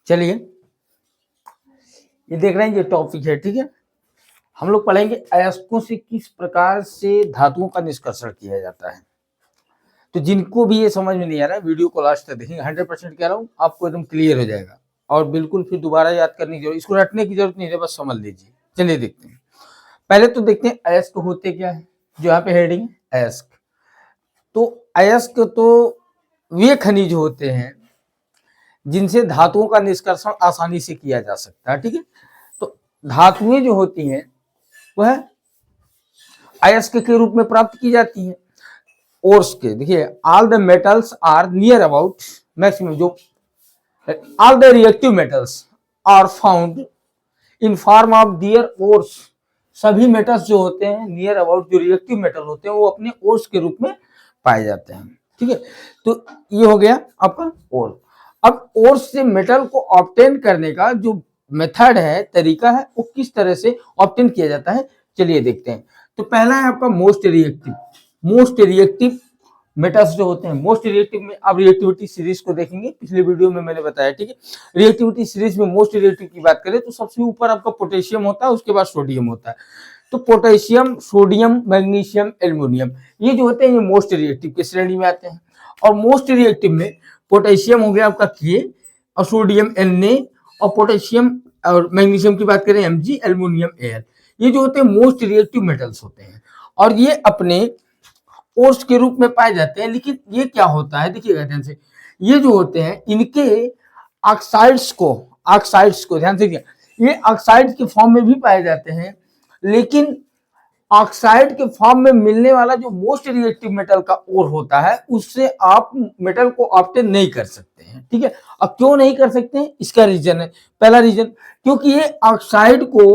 चलिए, ये देख रहे हैं, ये टॉपिक है, ठीक है। हम लोग पढ़ेंगे अयस्कों से किस प्रकार से धातुओं का निष्कर्षण किया जाता है। तो जिनको भी ये समझ में नहीं आ रहा है, वीडियो को लास्ट तक देखेंगे, 100% कह रहा हूँ, आपको एकदम क्लियर हो जाएगा और बिल्कुल फिर दोबारा याद करने की जरूरत, इसको रटने की जरूरत नहीं है, बस समझ लीजिए। चलिए देखते हैं। पहले तो देखते हैं अयस्क होते क्या है, जो यहाँ पे हेडिंग अयस्क। तो अयस्क तो वे खनिज होते हैं जिनसे धातुओं का निष्कर्षण आसानी से किया जा सकता है, ठीक है। तो धातुएं जो होती हैं वह अयस्क के रूप में प्राप्त की जाती हैं। ओर्स के देखिए, all the metals are near about maximum, जो all the reactive metals are found in form of their ores. सभी मेटल्स जो होते हैं नियर अबाउट, जो रिएक्टिव मेटल होते हैं, वो अपने ओर्स के रूप में पाए जाते हैं, ठीक है। तो ये हो गया आपका ओर। अब ओर्स से मेटल को ऑब्टेन करने का जो मेथड है, तरीका है, वो किस तरह से ऑब्टेन किया जाता है, चलिए देखते हैं। तो पहला है आपका most reactive. Most reactive metals जो होते हैं, मोस्ट रिएक्टिव में आप रिएक्टिविटी सीरीज को देखेंगे, पिछले वीडियो में मैंने बताया, ठीक है। रिएक्टिविटी सीरीज में मोस्ट रिएक्टिव की बात करें तो सबसे ऊपर आपका पोटेशियम होता है, उसके बाद सोडियम होता है। तो पोटेशियम, सोडियम, मैग्नीशियम, एल्युमिनियम, ये जो होते हैं ये मोस्ट रिएक्टिव की श्रेणी में आते हैं। और मोस्ट रिएक्टिव में पोटेशियम हो गया आपका के, और सोडियम Na, और पोटेशियम और मैग्नीशियम की बात करें Mg, एल्युमिनियम Al। ये जो होते हैं मोस्ट रिएक्टिव मेटल्स होते हैं और ये अपने ओर्स के रूप में पाए जाते हैं। लेकिन ये क्या होता है, देखिएगा ध्यान से, ये जो होते हैं इनके ऑक्साइड्स को ध्यान से, ये ऑक्साइड के फॉर्म में भी पाए जाते हैं, लेकिन ऑक्साइड के फॉर्म में मिलने वाला जो मोस्ट रिएक्टिव मेटल का ओर होता है, उससे आप मेटल को ऑब्टेन नहीं कर सकते हैं, ठीक है। अब क्यों नहीं कर सकते हैं, इसका रीजन है, पहला रीजन, क्योंकि ये ऑक्साइड को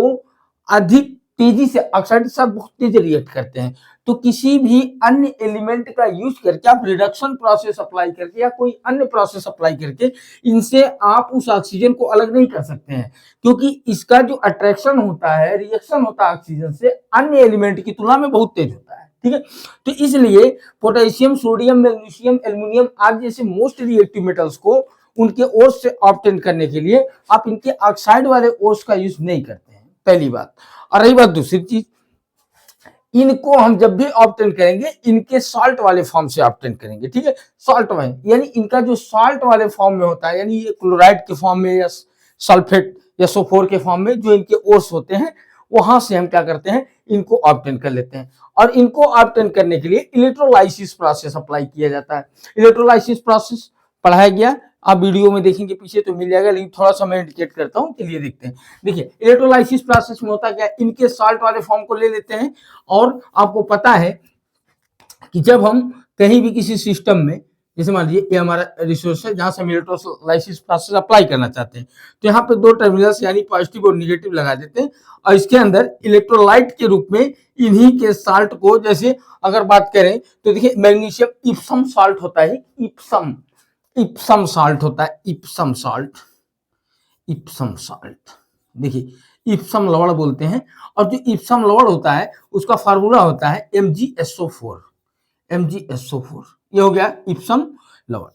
अधिक तेजी से, ऑक्साइड के साथ बहुत तेज रिएक्ट करते हैं। तो किसी भी अन्य एलिमेंट का यूज करके आप रिडक्शन प्रोसेस अप्लाई करके या कोई अन्य प्रोसेस अप्लाई करके इनसे आप उस ऑक्सीजन को अलग नहीं कर सकते हैं, क्योंकि इसका जो अट्रैक्शन होता है, रिएक्शन होता है ऑक्सीजन से, अन्य एलिमेंट की तुलना में बहुत तेज होता है, ठीक है। तो इसलिए पोटेशियम, सोडियम, मैग्नीशियम, एल्युमिनियम आदि जैसे मोस्ट रिएक्टिव मेटल्स को उनके ओर्स से ऑब्टेन करने के लिए आप इनके ऑक्साइड वाले ओर्स का यूज नहीं करते हैं, पहली बात। और रही बात दूसरी चीज, इनको हम जब भी ऑब्टेन करेंगे इनके सॉल्ट वाले फॉर्म से ऑब्टेन करेंगे, ठीक है। सॉल्ट में यानी इनका जो सॉल्ट वाले फॉर्म में होता है, यानी ये क्लोराइड के फॉर्म में या सल्फेट या सोफोर के फॉर्म में जो इनके ओर्स होते हैं, वहां से हम क्या करते हैं, इनको ऑब्टेन कर लेते हैं। और इनको ऑब्टेन करने के लिए इलेक्ट्रोलाइसिस प्रोसेस अप्लाई किया जाता है। इलेक्ट्रोलाइसिस प्रोसेस पढ़ाया गया, आप वीडियो में देखेंगे पीछे तो मिल जाएगा, लेकिन थोड़ा सा मैं इंडिकेट करता हूं, चलिए देखते हैं। देखिए इलेक्ट्रोलाइसिस प्रोसेस में होता क्या, इनके साल्ट वाले फॉर्म को ले लेते हैं। और आपको पता है कि जब हम कहीं भी किसी सिस्टम में, जैसे मान लीजिए ये हमारा रिसोर्स है जहां से हम इलेक्ट्रोलाइसिस प्रोसेस अप्लाई करना चाहते हैं, तो यहाँ पे दो टर्मिनल्स यानी पॉजिटिव और निगेटिव लगा देते हैं और इसके अंदर इलेक्ट्रोलाइट के रूप में इन्हीं के साल्ट को, जैसे अगर बात करें तो देखिए मैग्नीशियम इप्सम साल्ट होता है, इप्सम साल्ट होता है, इप्सम साल्ट, देखिए इप्सम लवण बोलते हैं। और जो इप्सम लवण होता है उसका फार्मूला होता है MgSO4, ये हो गया इप्सम लवण।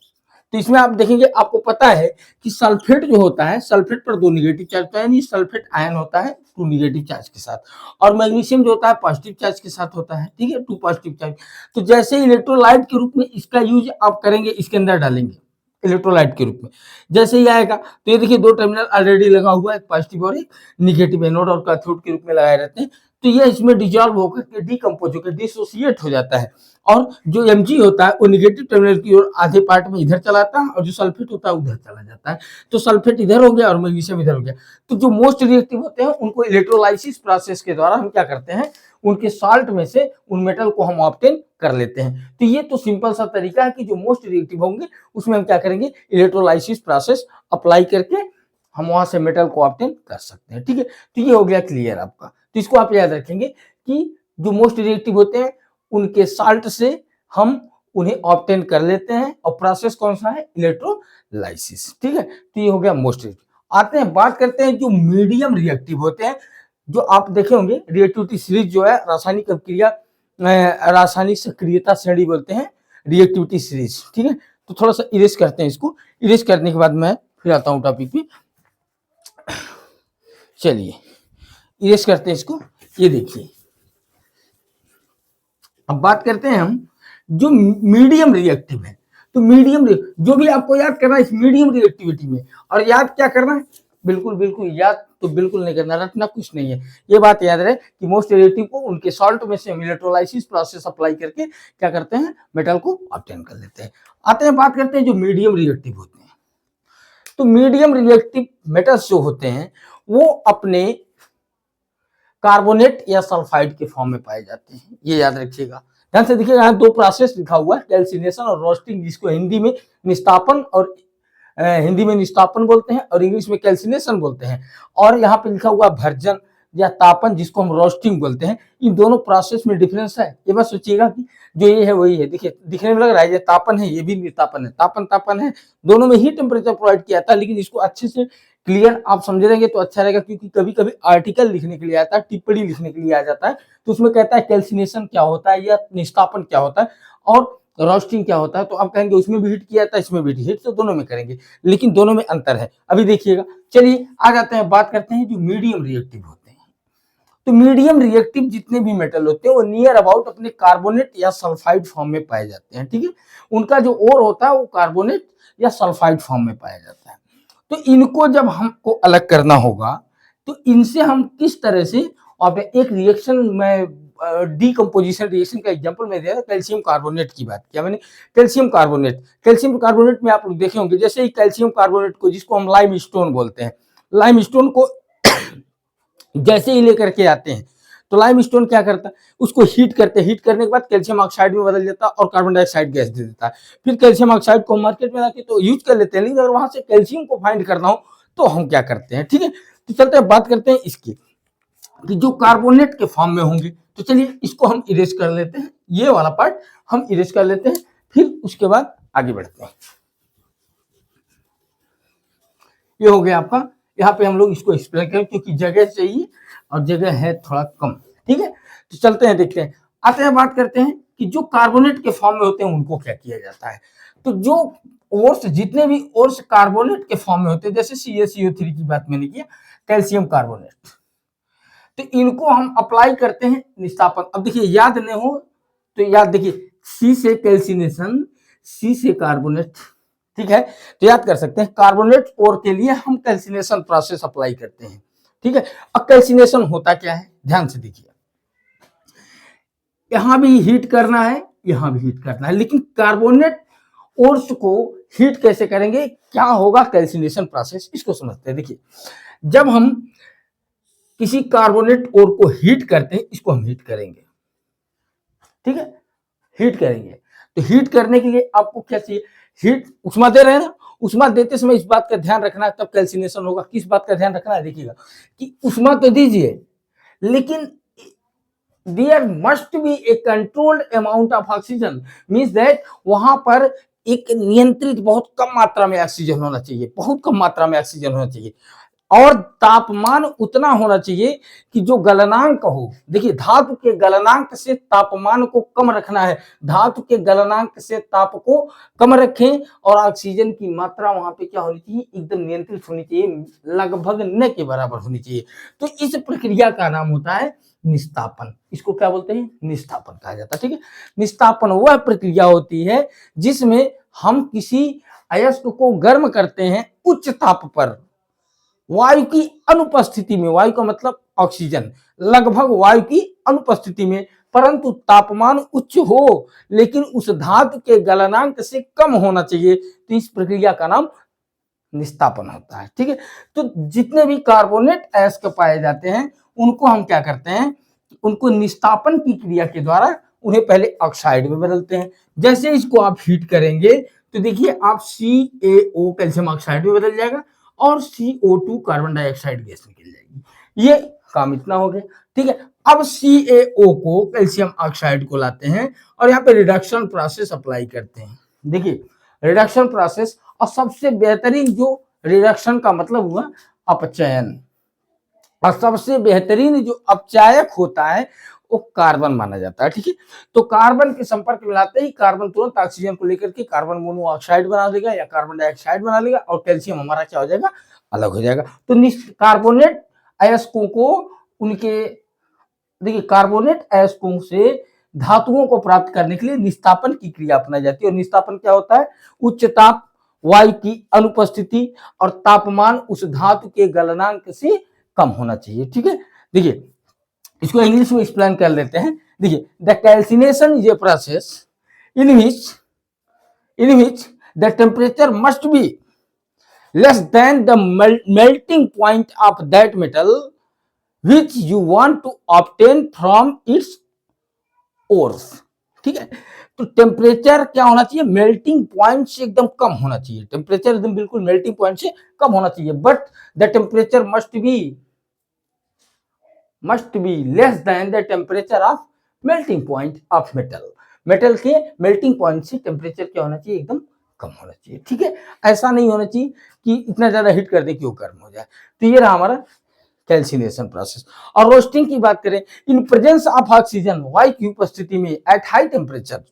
तो इसमें आप देखेंगे, आपको पता है कि सल्फेट जो होता है, सल्फेट पर 2 निगेटिव चार्ज होता है, यानी सल्फेट आयन होता है 2 निगेटिव चार्ज के साथ, और मैग्नीशियम जो होता है पॉजिटिव चार्ज के साथ होता है, ठीक है, 2 पॉजिटिव चार्ज। तो जैसे इलेक्ट्रोलाइट के रूप में इसका यूज आप करेंगे, इसके अंदर डालेंगे इलेक्ट्रोलाइट के रूप में, जैसे ही आएगा तो ये देखिए 2 टर्मिनल ऑलरेडी लगा हुआ है, एक पॉजिटिव और एक निगेटिव, एनोड और कैथोड के रूप में लगाए रहते हैं। तो ये इसमें डिजॉल्व होकर के डीकंपोज होकर डिसोसिएट हो जाता है, और जो Mg होता है वो निगेटिव टर्मिनल की ओर आधे पार्ट में इधर चलाता है, और जो सल्फेट होता है उधर चला जाता है। तो सल्फेट इधर हो गया और मैग्नीशियम इधर हो गया। तो जो मोस्ट रिएक्टिव होते हैं उनको इलेक्ट्रोलाइसिस प्रोसेस के द्वारा हम क्या करते हैं, उनके साल्ट में से उन मेटल को हम ऑब्टेन कर लेते हैं। तो ये तो सिंपल सा तरीका है कि जो मोस्ट रिएक्टिव होंगे उसमें हम क्या करेंगे, इलेक्ट्रोलाइसिस प्रोसेस अप्लाई करके हम वहां से मेटल को ऑब्टेन कर सकते हैं, ठीक है। तो ये हो गया क्लियर आपका। तो इसको आप याद रखेंगे कि जो मोस्ट रिएक्टिव होते हैं उनके साल्ट से हम उन्हें ऑब्टेन कर लेते हैं, और प्रोसेस कौन सा है, इलेक्ट्रोलाइसिस, ठीक है। तो ये हो गया मोस्ट रिएक्टिव। आते हैं, बात करते हैं जो मीडियम रिएक्टिव होते हैं, जो आप देखे होंगे रिएक्टिविटी सीरीज जो है, रासायनिक अभिक्रिया, रासायनिक सक्रियता श्रेणी बोलते हैं रिएक्टिविटी सीरीज, ठीक है। तो थोड़ा सा इरेज करते हैं इसको, इरेज करने के बाद मैं फिर आता हूँ टॉपिक पे। चलिए इरेज करते हैं इसको। ये देखिए, अब बात करते हैं हम जो मीडियम रिएक्टिव है। तो मीडियम जो भी आपको याद करना है इस मीडियम रिएक्टिविटी में, और याद क्या करना है, बिल्कुल बिल्कुल याद तो बिल्कुल नहीं करना, रटना कुछ नहीं है। ये बात याद रहे कि मोस्ट रिएक्टिव को उनके सॉल्ट में से हम इलेक्ट्रोलाइसिस प्रोसेस अप्लाई करके क्या करते हैं, मेटल को ऑब्टेन कर लेते हैं। आते हैं बात करते हैं जो मीडियम रिएक्टिव होते हैं। तो मीडियम रिएक्टिव मेटल्स जो होते हैं वो अपने कार्बोनेट या सल्फाइड के फॉर्म में पाए जाते हैं, ये याद रखिएगा। ध्यान से देखिएगा, यहाँ दो प्रोसेस लिखा हुआ है, कैल्सिनेशन और रोस्टिंग, जिसको हिंदी में निस्तापन और हिंदी में निस्तापन बोलते हैं और इंग्लिश में कैल्सिनेशन बोलते हैं। और यहाँ पे लिखा हुआ भर्जन या तापन, जिसको हम रोस्टिंग बोलते हैं। इन दोनों प्रोसेस में डिफरेंस है, ये बात सोचिएगा कि जो ये है वही है। देखिए दिखने में लग रहा है ये तापन है, ये भी निस्तापन है, तापन तापन है, दोनों में ही टेम्परेचर प्रोवाइड किया था। लेकिन इसको अच्छे से क्लियर आप समझ लेंगे तो अच्छा रहेगा, क्योंकि कभी कभी आर्टिकल लिखने के लिए आता है, टिप्पणी लिखने के लिए आ जाता है, तो उसमें कहता है कैल्सिनेशन क्या होता है या निस्तापन क्या होता है और रोस्टिंग क्या होता है। तो आप कहेंगे उसमें भी हीट किया था, इसमें भी हीट, तो दोनों में करेंगे, लेकिन दोनों में अंतर है, अभी देखिएगा। चलिए आ जाते हैं, बात करते हैं जो मीडियम रिएक्टिव होते हैं। तो मीडियम रिएक्टिव जितने भी मेटल होते हैं वो नियर अबाउट अपने कार्बोनेट या सल्फाइड फॉर्म में पाए जाते हैं, ठीक है। उनका जो ओर होता है वो कार्बोनेट या सल्फाइड फॉर्म में पाया जाता है। तो इनको जब हमको अलग करना होगा तो इनसे हम किस तरह से, और एक रिएक्शन में डीकम्पोजिशन रिएक्शन का एग्जांपल मैं दिया था, कैल्शियम कार्बोनेट की बात किया मैंने। कैल्शियम कार्बोनेट में आप लोग देखे होंगे, जैसे ही कैल्शियम कार्बोनेट को, जिसको हम लाइम स्टोन बोलते हैं, लाइम स्टोन को जैसे ही लेकर के आते हैं तो लाइम स्टोन क्या करता है, उसको हीट करते हैं, हीट करने के बाद कैल्शियम ऑक्साइड में बदल जाता है और कार्बन डाइऑक्साइड गैस दे देता है। फिर कैल्शियम ऑक्साइड को मार्केट में लाके तो यूज कर लेते हैं, लेकिन अगर वहां से कैल्शियम को फाइंड करना हो तो हम क्या करते हैं, ठीक है। तो चलते हैं बात करते हैं इसकी, कि जो कार्बोनेट के फॉर्म में होंगे। तो चलिए इसको हम इरेज कर लेते हैं, ये वाला पार्ट हम इरेज कर लेते हैं, फिर उसके बाद आगे बढ़ते हैं। ये हो गया आपका, यहाँ पे हम लोग इसको एक्सप्लेन करें क्योंकि जगह चाहिए और जगह है थोड़ा कम, ठीक है। तो चलते हैं, देखते हैं, आते हैं, बात करते हैं कि जो कार्बोनेट के फॉर्म में होते हैं उनको क्या किया जाता है। तो जो ओर्स, जितने भी ओर्स कार्बोनेट के फॉर्म में होते हैं, जैसे CaCO3 की बात मैंने किया, कैल्शियम कार्बोनेट, तो इनको हम अप्लाई करते हैं निस्तापन। अब देखिए याद नहीं हो तो याद, देखिए सी से कैल्सिनेशन, सी से कार्बोनेट, ठीक है। तो याद कर सकते हैं कार्बोनेट ओर के लिए हम कैल्सिनेशन प्रोसेस अप्लाई करते हैं, ठीक है। अब कैल्सिनेशन होता क्या है, ध्यान से देखिए, यहां भी हीट करना है, यहां भी हीट करना है, लेकिन कार्बोनेट ओर्स को हीट कैसे करेंगे, क्या होगा कैल्सिनेशन प्रोसेस, इसको समझते हैं। देखिए जब हम किसी कार्बोनेट ओर को हीट करते हैं, इसको हम हीट करेंगे, ठीक है, हीट करेंगे। तो हीट करने के लिए आपको क्या चाहिए, हीट, उष्मा दे रहे हैं ना, उष्मा देते समय इस बात का ध्यान रखना है, तब कैल्सिनेशन होगा। किस बात का ध्यान रखना है, देखिएगा कि उष्मा तो दीजिए, लेकिन there must be a controlled amount of oxygen, means that वहां पर एक नियंत्रित बहुत कम मात्रा में ऑक्सीजन होना चाहिए, बहुत कम मात्रा में ऑक्सीजन होना चाहिए, और तापमान उतना होना चाहिए कि जो गलनांक हो, देखिए धातु के गलनांक से तापमान को कम रखना है, धातु के गलनांक से ताप को कम रखें, और ऑक्सीजन की मात्रा वहां पे क्या होनी चाहिए, एकदम नियंत्रित होनी चाहिए, लगभग न के बराबर होनी चाहिए। तो इस प्रक्रिया का नाम होता है निस्तापन। इसको क्या बोलते हैं, निस्तापन कहा जाता है, ठीक है। निस्तापन वह प्रक्रिया होती है जिसमें हम किसी अयस्क को गर्म करते हैं उच्च ताप पर, वायु की अनुपस्थिति में, वायु का मतलब ऑक्सीजन, लगभग वायु की अनुपस्थिति में, परंतु तापमान उच्च हो लेकिन उस धातु के गलनांक से कम होना चाहिए, तो इस प्रक्रिया का नाम निस्तापन होता है, ठीक है। तो जितने भी कार्बोनेट अयस्क पाए जाते हैं उनको हम क्या करते हैं, उनको निस्तापन की क्रिया के द्वारा उन्हें पहले ऑक्साइड में बदलते हैं। जैसे इसको आप हीट करेंगे तो देखिए आप CaO कैल्शियम ऑक्साइड में बदल जाएगा और CO2 कार्बन डाइऑक्साइड गैस निकल जाएगी। ये काम इतना हो गया, ठीक है। अब CaO को, कैल्शियम ऑक्साइड को लाते हैं और यहाँ पे रिडक्शन प्रोसेस अप्लाई करते हैं। देखिए रिडक्शन प्रोसेस, और सबसे बेहतरीन जो रिडक्शन का मतलब हुआ अपचयन, और सबसे बेहतरीन जो अपचायक होता है वो कार्बन माना जाता है, ठीक है। तो कार्बन के संपर्क में लाते ही कार्बन तुरंत ऑक्सीजन को लेकर के कार्बन मोनोऑक्साइड बना लेगा या कार्बन डाइऑक्साइड बना लेगा, और कैल्शियम हमारा क्या हो जाएगा, अलग हो जाएगा। तो कार्बोनेट अयस्कों को उनके, देखिए कार्बोनेट अयस्कों से धातुओं को प्राप्त करने के लिए निस्तापन की क्रिया अपनाई जाती है। और निस्तापन क्या होता है? उच्च ताप, वायु की अनुपस्थिति और तापमान उस धातु के गलनांक से कम होना चाहिए। ठीक है, देखिए इसको इंग्लिश में एक्सप्लेन कर लेते हैं। देखिए, the calcination is a process in which the temperature must be less than the melting point of that metal which you want to obtain from its ores. ठीक है, तो टेम्परेचर क्या होना चाहिए? मेल्टिंग पॉइंट से एकदम कम होना चाहिए। टेम्परेचर एकदम बिल्कुल मेल्टिंग पॉइंट से कम होना चाहिए, but the temperature must be less than the temperature of melting point of metal. Metal के मेल्टिंग पॉइंट से टेम्परेचर क्या होना चाहिए? एकदम कम होना चाहिए। ठीक है, ऐसा नहीं होना चाहिए कि इतना ज्यादा हीट कर दे कि वो गर्म हो जाए। तो ये रहा हमारा कैल्सिनेशन प्रोसेस। और रोस्टिंग की बात करें, इन प्रेजेंस ऑफ ऑक्सीजन, वायु की उपस्थिति में, एट हाई टेम्परेचर,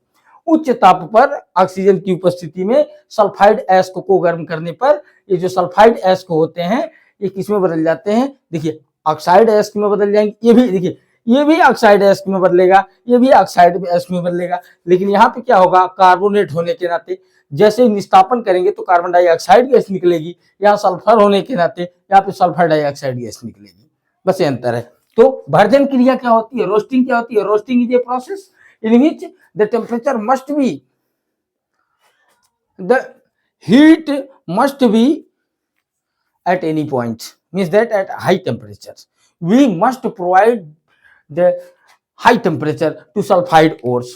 उच्च ताप पर ऑक्सीजन की उपस्थिति में सल्फाइड एस्क को गर्म करने पर ये जो सल्फाइड एस्क होते हैं ये किसमें बदल जाते हैं? देखिए ऑक्साइड एस्क में बदल जाएंगे। ये भी देखिए, ये भी ऑक्साइड एस्क में बदलेगा, ये भी ऑक्साइड एस्क में बदलेगा। लेकिन यहाँ पे क्या होगा? कार्बोनेट होने के नाते जैसे ही निस्तापन करेंगे तो कार्बन डाइऑक्साइड गैस निकलेगी, यहाँ सल्फर होने के नाते यहाँ पे सल्फर डाइऑक्साइड गैस निकलेगी। बस ये अंतर है। तो भर्जन क्रिया क्या होती है? रोस्टिंग क्या होती है? Roasting is a process in which the temperature must B, the heat must be at any point, means that at high temperatures we must provide the high temperature to sulfide ores।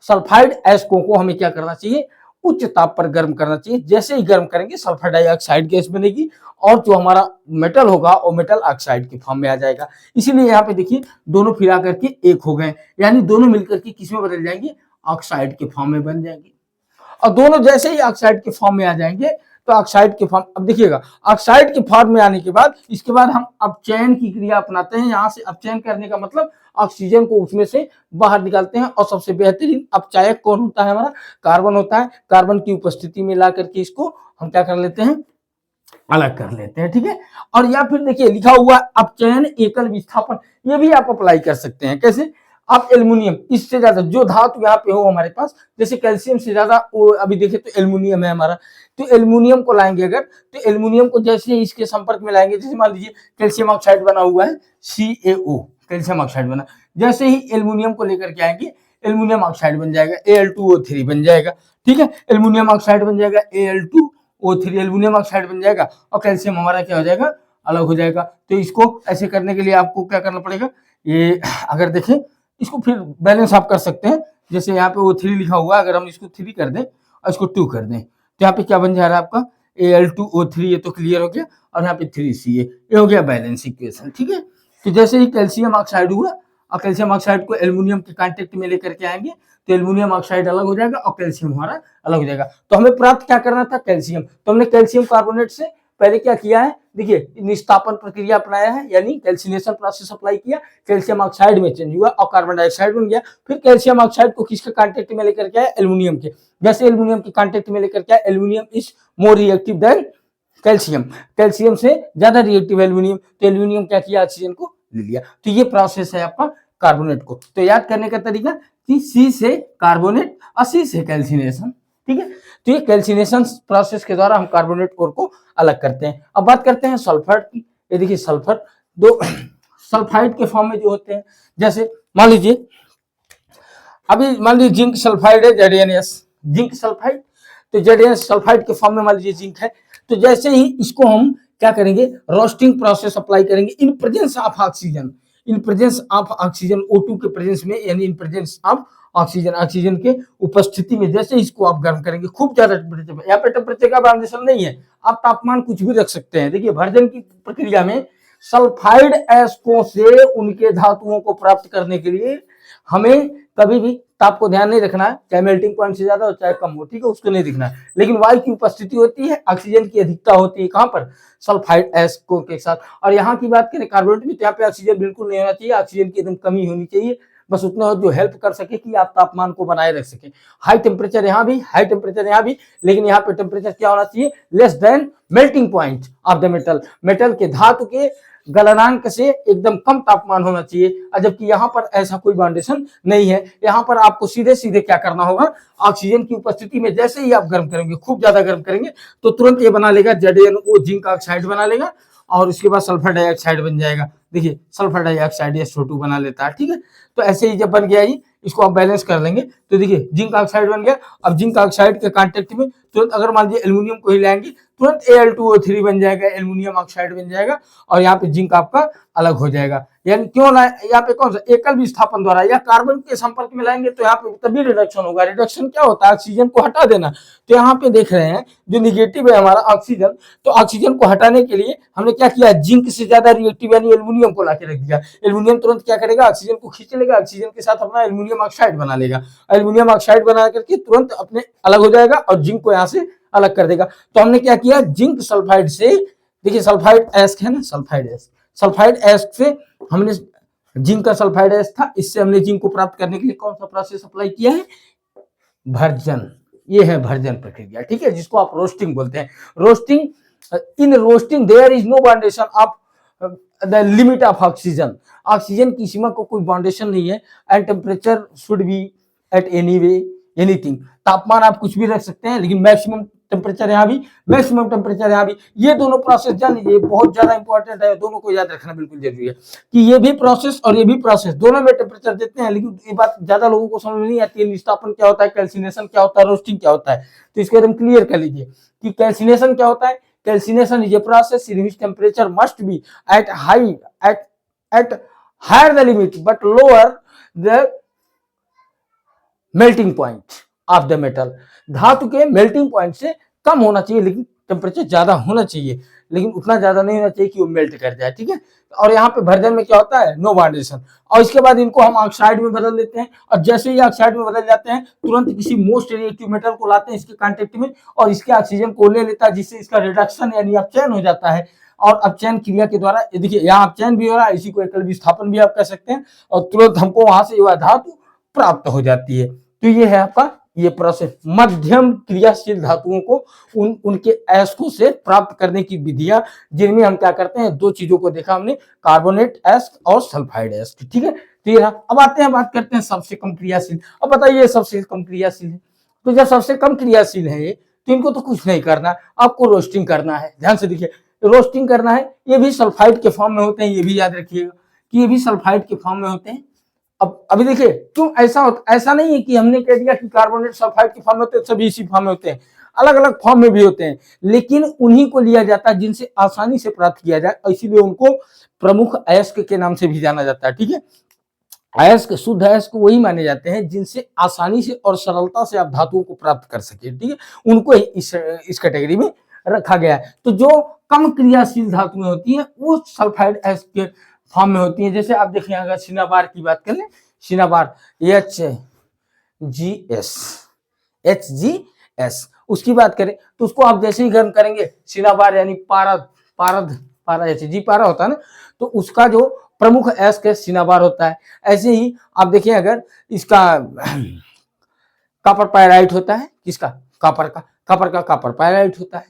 Sulphide एस्कों को हमें क्या करना चाहिए? उच्च ताप पर गर्म करना चाहिए। जैसे ही गर्म करेंगे सल्फर डाइऑक्साइड गैस बनेगी और जो हमारा मेटल होगा वो मेटल ऑक्साइड के फॉर्म में आ जाएगा। इसीलिए यहाँ पे देखिए दोनों फिरा करके एक हो गए, यानी दोनों मिलकर के किस में बदल जाएंगे? ऑक्साइड के फॉर्म में बन जाएंगे। और दोनों जैसे ही ऑक्साइड के फॉर्म में आ जाएंगे तो ऑक्साइड के फॉर्म, अब देखिएगा ऑक्साइड के फॉर्म में आने के बाद इसके बाद हम अपचयन की क्रिया अपनाते हैं। यहाँ से अपचयन करने का मतलब ऑक्सीजन को उसमें से बाहर निकालते हैं। और सबसे बेहतरीन अपचायक कौन होता है? हमारा कार्बन होता है। कार्बन की उपस्थिति में ला करके इसको हम क्या कर लेते हैं? अलग कर लेते हैं। ठीक है, और या फिर देखिए लिखा हुआ अपचयन एकल विस्थापन, ये भी आप अप्लाई कर सकते हैं। कैसे? आप एल्युमिनियम, इससे ज्यादा जो धातु यहाँ पे हो हमारे पास, जैसे कैल्शियम से ज्यादा अभी देखें तो एल्युमिनियम है हमारा, तो एल्युमिनियम को लाएंगे अगर, तो एल्युमिनियम को जैसे इसके संपर्क में लाएंगे, जैसे मान लीजिए कैल्शियम ऑक्साइड बना हुआ है CaO, कैल्शियम ऑक्साइड बना, जैसे ही एल्युमिनियम को लेकर के आएंगे एल्युमिनियम ऑक्साइड बन जाएगा, Al2O3 बन जाएगा। ठीक है, एल्युमिनियम ऑक्साइड बन जाएगा Al2O3, एल्युमिनियम ऑक्साइड बन जाएगा और कैल्शियम हमारा क्या हो जाएगा? अलग हो जाएगा। तो इसको ऐसे करने के लिए आपको क्या करना पड़ेगा? ये अगर देखें इसको फिर बैलेंस आप कर सकते हैं। जैसे यहाँ पे O3 लिखा हुआ है, अगर हम इसको 3 कर दें और इसको 2 कर दें तो यहाँ पे क्या बन जा रहा है आपका? Al2O3, ये तो क्लियर हो गया, और यहाँ पे 3Ca, ये हो गया बैलेंस इक्वेशन। ठीक है, तो जैसे ही कैल्शियम ऑक्साइड हुआ और कैल्शियम ऑक्साइड को एल्युमिनियम के कांटेक्ट में लेकर के आएंगे तो एल्युमिनियम ऑक्साइड अलग हो जाएगा और कैल्शियम हमारा अलग हो जाएगा। तो हमें प्राप्त क्या करना था? कैल्शियम। तो हमने कैल्शियम कार्बोनेट से पहले क्या किया है? देखिए निस्तापन प्रक्रिया अपनाया है, यानी कैल्सिनेशन प्रोसेस अप्लाई किया, कैल्शियम ऑक्साइड में चेंज हुआ और कार्बन डाइऑक्साइड बन गया। फिर कैल्शियम ऑक्साइड को किसके कांटेक्ट में लेकर के आया? एल्युमिनियम के। जैसे एल्युमिनियम के कांटेक्ट में लेकर के आया, aluminium is more reactive than calcium, calcium से ज्यादा रिएक्टिव एल्युमिनियम, तो एल्युमिनियम क्या किया? ऑक्सीजन को ले लिया। तो ये प्रोसेस है आपका कार्बोनेट को। तो याद करने का तरीका कि C से कार्बोनेट और C से कैल्सिनेशन। ठीक है, तो ये कैल्सिनेशन प्रोसेस के द्वारा हम कार्बोनेट कोर को अलग करते हैं। अब बात करते हैं सल्फर की। ये देखिए सल्फर दो सल्फाइड के फॉर्म में जो होते हैं, जैसे मान लीजिए अभी मान लीजिए जिंक सल्फाइड है, ZnS जिंक सल्फाइड, तो ZnS सल्फाइड के फॉर्म में मान लीजिए जिंक है। तो जैसे ही इसको हम क्या करेंगे? रोस्टिंग प्रोसेस अप्लाई करेंगे in presence of oxygen, in presence of oxygen, O2 के प्रेजेंस में, यानी in presence of oxygen, oxygen के उपस्थिति में जैसे इसको आप गर्म करेंगे खूब ज्यादा टेम्परेचर पर, यहाँ पे टेम्परेचर का बाउंडेशन नहीं है, आप तापमान कुछ भी रख सकते हैं। देखिए भर्जन की प्रक्रिया में सल्फाइड एस्कों से उनके धातुओं को प्राप्त करने के लिए हमें कभी भी ताप को ध्यान नहीं रखना है, चाहे मेल्टिंग पॉइंट से ज्यादा हो चाहे कम हो, ठीक है, उसको नहीं दिखना है। लेकिन वायु की उपस्थिति होती है, ऑक्सीजन की अधिकता होती है, कहां पर? सल्फाइड एस्को के साथ। और यहाँ की बात करें कार्बोनेट में, तो यहाँ पे ऑक्सीजन बिल्कुल नहीं होना चाहिए, ऑक्सीजन की एकदम कमी होनी चाहिए, बस उतना हो जो हेल्प कर सके कि आप तापमान को बनाए रख सके। हाई टेम्परेचर यहाँ भी, हाई टेम्परेचर यहाँ भी, लेकिन यहाँ पे टेम्परेचर क्या होना चाहिए? Less than melting point of the metal, metal के धातु के गलनांक से एकदम कम तापमान होना चाहिए, जबकि यहाँ पर ऐसा कोई बाउंडेशन नहीं है। यहाँ पर आपको सीधे सीधे क्या करना होगा, ऑक्सीजन की उपस्थिति में जैसे ही आप गर्म करेंगे, खूब ज्यादा गर्म करेंगे, तो तुरंत ये बना लेगा ZnO, जिंक ऑक्साइड बना लेगा, और उसके बाद सल्फर डाइऑक्साइड बन जाएगा। देखिए सल्फर डाइऑक्साइड SO2 बना लेता है, ठीक है। तो ऐसे ही जब बन गया ये, इसको आप बैलेंस कर लेंगे, तो देखिए जिंक ऑक्साइड बन गया। अब जिंक ऑक्साइड के कांटेक्ट में तुरंत अगर मान लीजिए एल्यूमिनियम को हिलाएंगे, तुरंत Al2O3 बन जाएगा, एल्यूमिनियम ऑक्साइड बन जाएगा, और यहाँ पे जिंक आपका अलग हो जाएगा। यानी क्यों लाए, यहाँ पे कौन सा एकल विस्थापन द्वारा या कार्बन के संपर्क में लाएंगे तो यहाँ पे तभी रिडक्शन होगा। रिडक्शन क्या होता है, ऑक्सीजन को हटा देना। तो यहाँ पे देख रहे हैं जो निगेटिव है हमारा ऑक्सीजन, तो ऑक्सीजन को हटाने के लिए हमने क्या किया, जिंक से ज्यादा रिएक्टिव यानी एल्यूमिनियम को लाके रख दिया। एल्यूमिनियम तुरंत क्या करेगा, ऑक्सीजन को खींच लेगा, ऑक्सीजन के साथ अपना एल्यूमिनियम ऑक्साइड बना लेगा, एल्यूमिनियम ऑक्साइड बना करके तुरंत अपने अलग हो जाएगा और जिंक को यहाँ से अलग कर देगा। तो हमने क्या किया, जिंक सल्फाइड से, देखिए सल्फाइड एस्क है ना, सल्फाइड एस्क से हमने जिंक का सल्फाइड एस्क था, इससे हमने जिंक को प्राप्त करने के लिए कौन सा प्रोसेस अप्लाई किया है, भर्जन। ये है भर्जन प्रक्रिया, ठीक है, जिसको आप रोस्टिंग बोलते हैं। Roasting, in roasting there is no boundation of the limit of oxygen. Oxygen की सीमा को कोई बाउंडेशन नहीं है। And temperature should be at any way anything. तापमान आप कुछ भी रख सकते हैं, लेकिन मैक्सिमम टेम्परेचर यहाँ भी, मैक्सिमम टेम्परेचर यहाँ भी। ये दोनों प्रोसेस जान लीजिए, बहुत ज्यादा इंपॉर्टेंट है, दोनों को याद रखना बिल्कुल जरूरी है कि ये भी प्रोसेस और ये भी प्रोसेस, दोनों में टेम्परेचर देते हैं। लेकिन ये बात ज्यादा लोगों को समझ में नहीं आती है, निष्ठापन क्या होता है, कैल्सिनेशन क्या होता है, रोस्टिंग क्या होता है। तो इसको एकदम क्लियर कर लीजिए कि कैल्सिनेशन क्या होता है। Calcination is a process in which temperature must be at higher the limit but lower the melting point of the metal. धातु के मेल्टिंग पॉइंट से कम होना चाहिए, लेकिन टेम्परेचर ज्यादा होना चाहिए, लेकिन उतना ज्यादा नहीं होना चाहिए कि वो मेल्ट कर जाए, ठीक है। और यहाँ पे भर्जन में क्या होता है, नो बाउंडेशन। और इसके बाद इनको हम ऑक्साइड में बदल देते हैं, और जैसे ही ऑक्साइड में बदल जाते हैं, तुरंत किसी मोस्ट रिएक्टिव मेटल को लाते हैं इसके कांटेक्ट में, और इसके ऑक्सीजन को ले लेता है, जिससे इसका रिडक्शन यानी अपचयन हो जाता है। और अपचयन क्रिया के द्वारा देखिए यहाँ अपचयन भी हो रहा है, इसी को एकल विस्थापन भी आप कह सकते हैं, और तुरंत हमको वहां से वह धातु प्राप्त हो जाती है। तो ये है आपका ये प्रोसेस। मध्यम क्रियाशील धातुओं को उनके एस्को से प्राप्त करने की विधियां, जिनमें हम क्या करते हैं, दो चीजों को देखा हमने, कार्बोनेट एस्क और सल्फाइड एस्क, ठीक है। तो ये अब आते हैं, बात करते हैं सबसे कम क्रियाशील। अब बताइए सबसे कम क्रियाशील है, तो जब सबसे कम क्रियाशील है ये, तो इनको तो कुछ नहीं करना, आपको रोस्टिंग करना है। ध्यान से देखिए, रोस्टिंग करना है। ये भी सल्फाइड के फॉर्म में होते हैं, ये भी याद रखिएगा कि ये भी सल्फाइड के फॉर्म में होते हैं। अब अभी देखिए क्यों ऐसा नहीं है कि हमने कह दिया कि कार्बोनेट सल्फाइड के फॉर्म में होते हैं, सभी इसी फॉर्म में होते हैं, अलग अलग फॉर्म में भी होते हैं, लेकिन उन्हीं को लिया जाता है जिनसे आसानी से प्राप्त किया जाए, इसीलिए उनको प्रमुख अयस्क के नाम से भी जाना जाता है, ठीक है। अयस्क, शुद्ध अयस्क वही माने जाते हैं जिनसे आसानी से और सरलता से आप धातुओं को प्राप्त कर सके, ठीक है, उनको इस कैटेगरी में रखा गया है। तो जो कम क्रियाशील धातुएं होती हैं वो सल्फाइड अयस्क के फॉर्म में होती है। जैसे आप देखिए, अगर सिनाबार की बात कर लें, सिनाबार HGS उसकी बात करें, तो उसको आप जैसे ही गर्म करेंगे, सिनाबार यानी पारा HG पारा होता है ना, तो उसका जो प्रमुख अयस्क है सिनाबार होता है। ऐसे ही आप देखिए, अगर इसका कॉपर पायराइट होता है, किसका, कॉपर का कॉपर पायराइट होता है,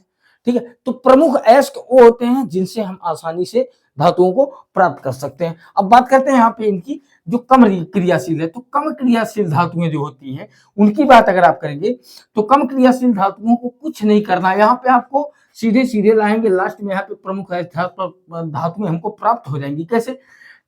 ठीक है। तो प्रमुख अयस्क वो होते हैं जिनसे हम आसानी से धातुओं को प्राप्त कर सकते हैं। अब बात करते हैं यहाँ पे इनकी जो कम क्रियाशील है, तो कम क्रियाशील धातुएं जो होती हैं उनकी बात अगर आप करेंगे, तो कम क्रियाशील धातुओं को कुछ नहीं करना है। यहाँ पे आपको सीधे सीधे लाएंगे, लास्ट में यहाँ पे प्रमुख धातुएं हमको प्राप्त हो जाएंगी। कैसे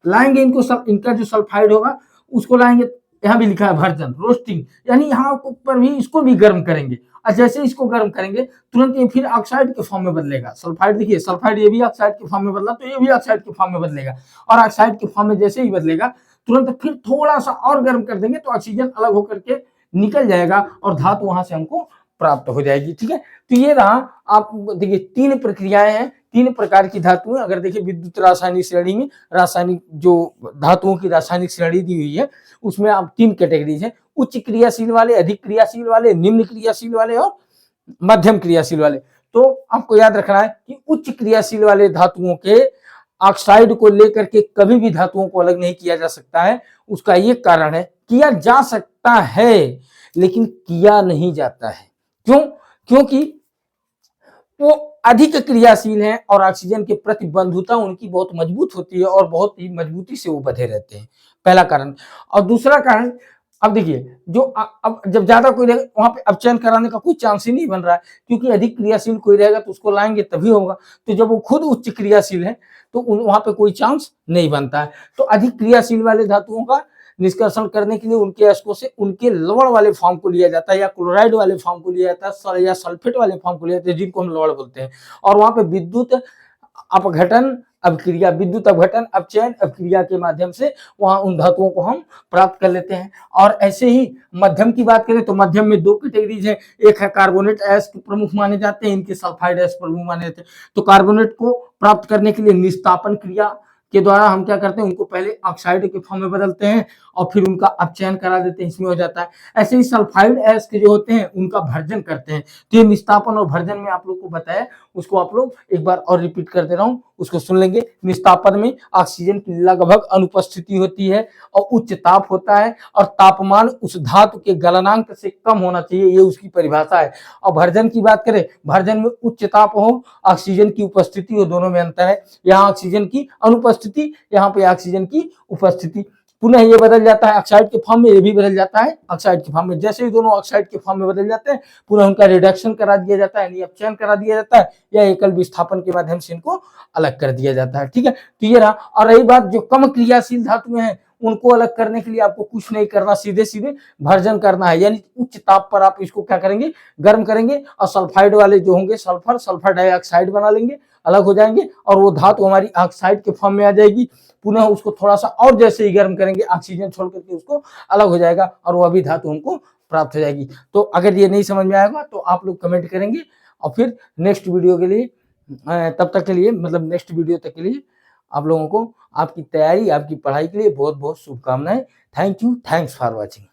लाएंगे इनको, इनका जो सल्फाइड होगा उसको लाएंगे, यहाँ भी लिखा है भर्जन, रोस्टिंग, यानी यहाँ ऊपर भी इसको भी गर्म करेंगे, और जैसे इसको गर्म करेंगे तुरंत ये फिर ऑक्साइड के फॉर्म में बदलेगा। सल्फाइड देखिए, सल्फाइड ये भी ऑक्साइड के फॉर्म में बदला, तो ये भी ऑक्साइड के फॉर्म में बदलेगा, और ऑक्साइड के फॉर्म में जैसे ही बदलेगा तुरंत फिर थोड़ा सा और गर्म कर देंगे, तो ऑक्सीजन अलग होकर के निकल जाएगा और धातु वहां से हमको प्राप्त हो जाएगी, ठीक है। तो ये रहा, आप देखिए तीन प्रक्रियाएं हैं, तीन प्रकार की धातुएं। अगर देखिए विद्युत रासायनिक श्रेणी में, रासायनिक जो धातुओं की रासायनिक श्रेणी दी हुई है, उसमें आप तीन कैटेगरीज हैं, उच्च क्रियाशील वाले, अधिक क्रियाशील वाले, निम्न क्रियाशील वाले और मध्यम क्रियाशील वाले। तो आपको याद रखना है कि उच्च क्रियाशील वाले धातुओं के ऑक्साइड को लेकर के कभी भी धातुओं को अलग नहीं किया जा सकता है। उसका ये कारण है, किया जा सकता है लेकिन किया नहीं जाता है। क्यों? क्योंकि वो अधिक क्रियाशील हैं और ऑक्सीजन के प्रति बंधुता उनकी बहुत मजबूत होती है और बहुत ही मजबूती से वो बंधे रहते हैं, पहला कारण। और दूसरा कारण, अब देखिए जो अब जब ज्यादा कोई रहेगा वहां पे अपचयन कराने का कोई चांस ही नहीं बन रहा है, क्योंकि अधिक क्रियाशील कोई रहेगा तो उसको लाएंगे तभी होगा। तो जब वो खुद उच्च क्रियाशील है तो वहां पे कोई चांस नहीं बनता है। तो अधिक क्रियाशील वाले धातुओं का निष्कर्षण करने के लिए उनके अयस्कों से उनके लवण वाले फॉर्म को लिया जाता है, या क्लोराइड वाले फॉर्म को लिया जाता है, या सल्फेट वाले फॉर्म को लिया जाता है, जिनको हम लवण बोलते हैं। और वहां पे विद्युत अपघटन अभिक्रिया, विद्युत अपघटन अपचयन अभिक्रिया के माध्यम से वहां उन धातुओं को हम प्राप्त कर लेते हैं। और ऐसे ही मध्यम की बात करें तो मध्यम में दो कैटेगरीज है, एक है कार्बोनेट अयस्क प्रमुख माने जाते हैं, इनके सल्फाइड अयस्क प्रमुख माने जाते हैं। तो कार्बोनेट को प्राप्त करने के लिए निस्तापन क्रिया के द्वारा हम क्या करते हैं, उनको पहले ऑक्साइड के फॉर्म में बदलते हैं और फिर उनका अपचयन करा देते हैं, इसमें हो जाता है। ऐसे ही सल्फाइड अयस्क जो होते हैं उनका भर्जन करते हैं। तो ये निस्तापन और भर्जन में आप लोग को बताया, उसको आप लोग एक बार और रिपीट कर दे रहा हूं, उसको सुन लेंगे। निस्तापन में ऑक्सीजन की लगभग अनुपस्थिति होती है और उच्च ताप होता है, और तापमान उस धातु के गलनांक से कम होना चाहिए, ये उसकी परिभाषा है। और भर्जन की बात करें, भर्जन में उच्च ताप हो, ऑक्सीजन की उपस्थिति हो, दोनों में अंतर है। यहाँ ऑक्सीजन की अनुपस्थिति, यहाँ पे ऑक्सीजन की उपस्थिति। पुनः ये बदल जाता है ऑक्साइड के फॉर्म में, ये भी बदल जाता है ऑक्साइड के फॉर्म में। जैसे ही दोनों ऑक्साइड के फॉर्म में बदल जाते हैं, पुनः उनका रिडक्शन करा दिया जाता है, यानी अपचयन करा दिया जाता है, या एकल विस्थापन के माध्यम से इनको अलग कर दिया जाता है। ठीक है, तो ये रहा। और रही बात जो कम क्रियाशील धातुएं हैं, उनको अलग करने के लिए आपको कुछ नहीं करना, सीधे सीधे भर्जन करना है, यानी उच्च ताप पर आप इसको क्या करेंगे, गर्म करेंगे, और सल्फाइड वाले जो होंगे सल्फर डाइऑक्साइड बना लेंगे, अलग हो जाएंगे, और वो धातु हमारी ऑक्साइड के फॉर्म में आ जाएगी। पुनः उसको थोड़ा सा और जैसे ही गर्म करेंगे, ऑक्सीजन छोड़ करके उसको अलग हो जाएगा, और वह भी धातु हमको प्राप्त हो जाएगी। तो अगर ये नहीं समझ में आएगा तो आप लोग कमेंट करेंगे, और फिर नेक्स्ट वीडियो के लिए, तब तक के लिए, मतलब नेक्स्ट वीडियो तक के लिए आप लोगों को आपकी तैयारी, आपकी पढ़ाई के लिए बहुत बहुत शुभकामनाएं। Thank you, thanks for watching.